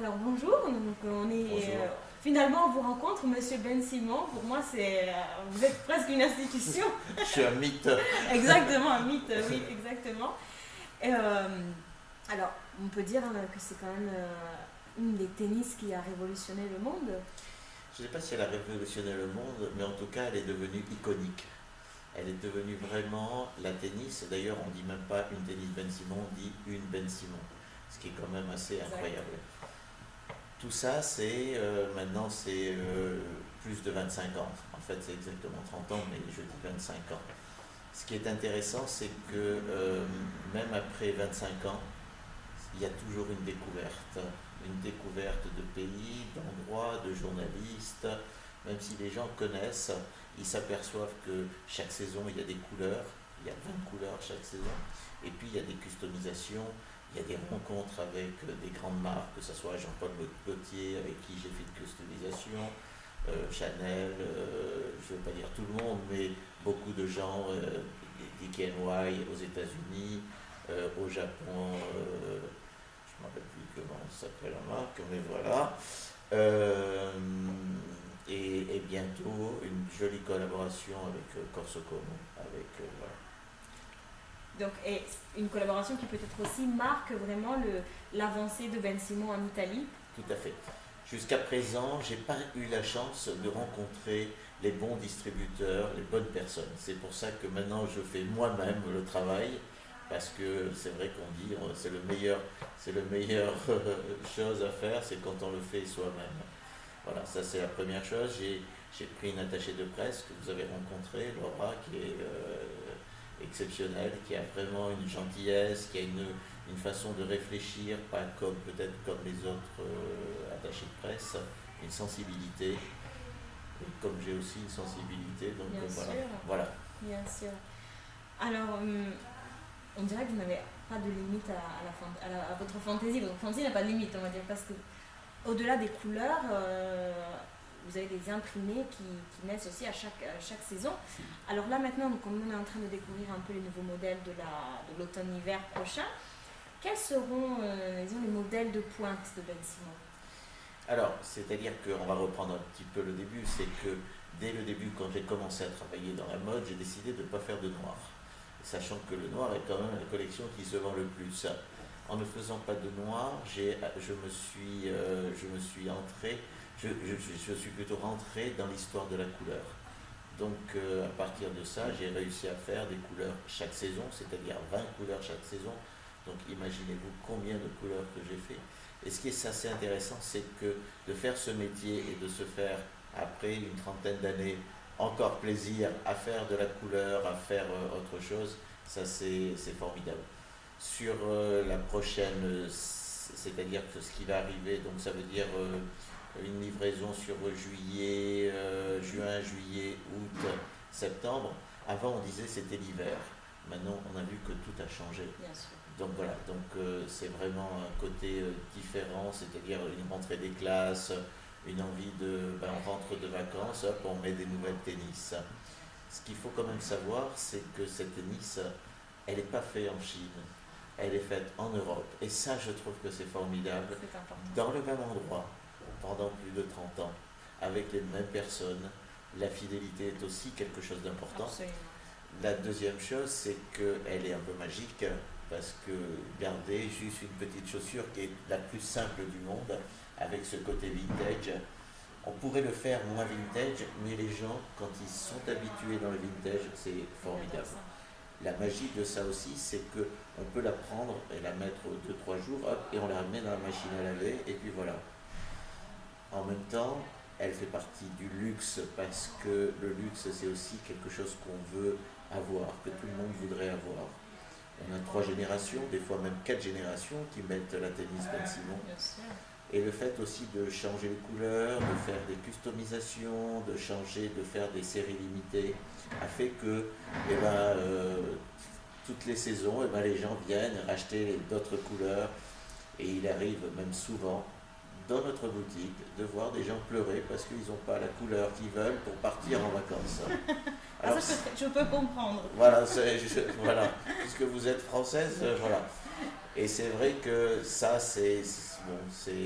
Alors bonjour, donc on est Bonjour. finalement on vous rencontre, Monsieur Ben Simon. Pour moi, vous êtes presque une institution. Je suis un mythe. Exactement, un mythe, oui, exactement. Et, alors, on peut dire que c'est quand même une des tennis qui a révolutionné le monde. Je ne sais pas si elle a révolutionné le monde, mais en tout cas, elle est devenue iconique. Elle est devenue vraiment la tennis. D'ailleurs, on ne dit même pas une tennis Ben Simon, on dit une Ben Simon, ce qui est quand même assez Exact. incroyable. Tout ça, maintenant, c'est plus de 25 ans. En fait, c'est exactement 30 ans, mais je dis 25 ans. Ce qui est intéressant, c'est que même après 25 ans, il y a toujours une découverte de pays, d'endroits, de journalistes. Même si les gens connaissent, ils s'aperçoivent que chaque saison, il y a des couleurs, il y a 20 couleurs chaque saison, et puis il y a des customisations, il y a des rencontres avec des grandes marques, que ce soit Jean-Paul Gaultier, avec qui j'ai fait de customisation, Chanel, je ne veux pas dire tout le monde, mais beaucoup de gens, DKNY aux États-Unis, au Japon, je ne me rappelle plus comment s'appelle la marque, mais voilà. Euh, et bientôt une jolie collaboration avec Corso Como, voilà. Donc, et une collaboration qui peut-être aussi marque vraiment l'avancée de Ben Simon en Italie. Tout à fait. Jusqu'à présent, j'ai pas eu la chance de rencontrer les bons distributeurs, les bonnes personnes. C'est pour ça que maintenant je fais moi-même le travail, parce que c'est vrai qu'on dit c'est le meilleur chose à faire, c'est quand on le fait soi-même. Voilà, ça c'est la première chose. J'ai pris une attachée de presse que vous avez rencontrée, Laura, qui est exceptionnelle, qui a vraiment une gentillesse, qui a une façon de réfléchir, pas comme peut-être comme les autres attachés de presse, une sensibilité. Et comme j'ai aussi une sensibilité, donc Bien voilà. sûr. Voilà. Bien sûr. Alors, on dirait que vous n'avez pas de limite à votre fantaisie. Votre fantaisie n'a pas de limite, on va dire, parce que au-delà des couleurs, vous avez des imprimés qui naissent aussi à chaque saison. Alors là maintenant, comme on est en train de découvrir un peu les nouveaux modèles de l'automne-hiver prochain, quels seront disons, les modèles de pointe de Ben Simon? Alors, c'est-à-dire qu'on va reprendre un petit peu le début, c'est que dès le début, quand j'ai commencé à travailler dans la mode, j'ai décidé de ne pas faire de noir. Sachant que le noir est quand même la collection qui se vend le plus. En ne faisant pas de noir, je me suis entré, je suis plutôt rentré dans l'histoire de la couleur. Donc à partir de ça, j'ai réussi à faire des couleurs chaque saison, c'est-à-dire 20 couleurs chaque saison. Donc imaginez-vous combien de couleurs que j'ai fait. Et ce qui est assez intéressant, c'est que de faire ce métier et de se faire, après une trentaine d'années, encore plaisir à faire de la couleur, à faire autre chose, ça c'est formidable. Sur la prochaine, c'est-à-dire que ce qui va arriver, donc ça veut dire une livraison sur juin, juillet, août, septembre. Avant on disait c'était l'hiver. Maintenant on a vu que tout a changé. Bien sûr. Donc voilà, c'est vraiment un côté différent, c'est-à-dire une rentrée des classes, une envie on rentre de vacances, hop, on met des nouvelles tennis. Ce qu'il faut quand même savoir, c'est que cette tennis, elle n'est pas faite en Chine, elle est faite en Europe. Et ça, je trouve que c'est formidable. C'est important. Dans le même endroit, pendant plus de 30 ans, avec les mêmes personnes, la fidélité est aussi quelque chose d'important. Absolument. La deuxième chose, c'est qu'elle est un peu magique, parce que garder juste une petite chaussure qui est la plus simple du monde, avec ce côté vintage, on pourrait le faire moins vintage, mais les gens, quand ils sont habitués dans le vintage, c'est formidable. La magie de ça aussi, c'est qu'on peut la prendre et la mettre 2-3 jours, hop, et on la remet dans la machine à laver, et puis voilà. En même temps, elle fait partie du luxe, parce que le luxe, c'est aussi quelque chose qu'on veut avoir, que tout le monde voudrait avoir. On a 3 générations, des fois même 4 générations qui mettent la tennis Ben Simon. Et le fait aussi de changer les couleurs, de faire des customisations, de faire des séries limitées, a fait que toutes les saisons, les gens viennent acheter d'autres couleurs. Et il arrive même souvent dans notre boutique de voir des gens pleurer parce qu'ils n'ont pas la couleur qu'ils veulent pour partir en vacances. Alors, ça, je peux comprendre. Voilà, voilà, puisque vous êtes française, voilà. Et c'est vrai que ça, c'est